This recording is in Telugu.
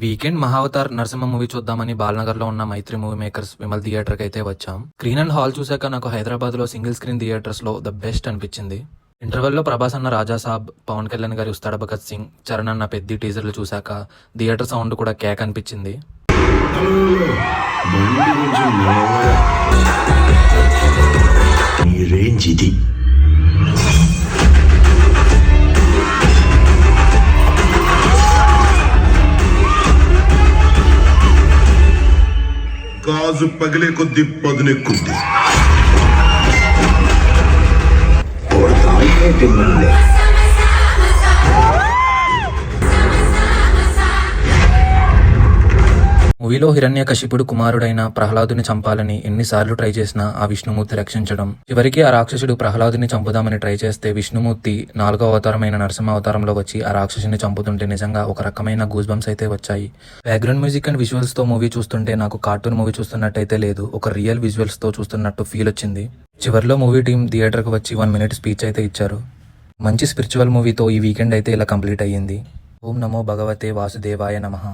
వీకెండ్ మహావతార్ నరసింహ మూవీ చూద్దామని బాలనగర్ లో ఉన్న మైత్రి మూవీ మేకర్స్ విమల్ థియేటర్ కి అయితే వచ్చాం. స్క్రీన్ అండ్ హాల్ చూసాక నాకు హైదరాబాద్ లో సింగిల్ స్క్రీన్ థియేటర్స్ లో ద బెస్ట్ అనిపించింది. ఇంటర్వెల్ లో ప్రభాస్ అన్న రాజా సాబ్, పవన్ కళ్యాణ్ గారి ఉస్తాడ్ భగత్ సింగ్, చరణ్ అన్న పెద్ద టీజర్లు చూసాక థియేటర్ సౌండ్ కూడా కేక్ అనిపించింది. గాజు పగిలే కొద్ది పదునెక్కుద్ది. మూవీలో హిరణ్యకశిపుడు కుమారుడైన ప్రహ్లాదుని చంపాలని ఎన్నిసార్లు ట్రై చేసినా ఆ విష్ణుమూర్తి రక్షించడం, చివరికి ఆ రాక్షసుడు ప్రహ్లాదుని చంపుదామని ట్రై చేస్తే విష్ణుమూర్తి 4వ అవతారమైన నరసింహ అవతారంలో వచ్చి ఆ రాక్షసుని చంపుతుంటే నిజంగా ఒక రకమైన గూస్ బంప్స్ అయితే వచ్చాయి. బ్యాక్గ్రౌండ్ మ్యూజిక్ అండ్ విజువల్స్ తో మూవీ చూస్తుంటే నాకు కార్టూన్ మూవీ చూస్తున్నట్టయితే లేదు, ఒక రియల్ విజువల్స్ తో చూస్తున్నట్టు ఫీల్ వచ్చింది. చివరిలో మూవీ టీం థియేటర్ కు వచ్చి 1 minute స్పీచ్ అయితే ఇచ్చారు. మంచి స్పిరిచువల్ మూవీతో ఈ వీకెండ్ అయితే ఇలా కంప్లీట్ అయ్యింది. ఓం నమో భగవతే వాసుదేవాయ నమః.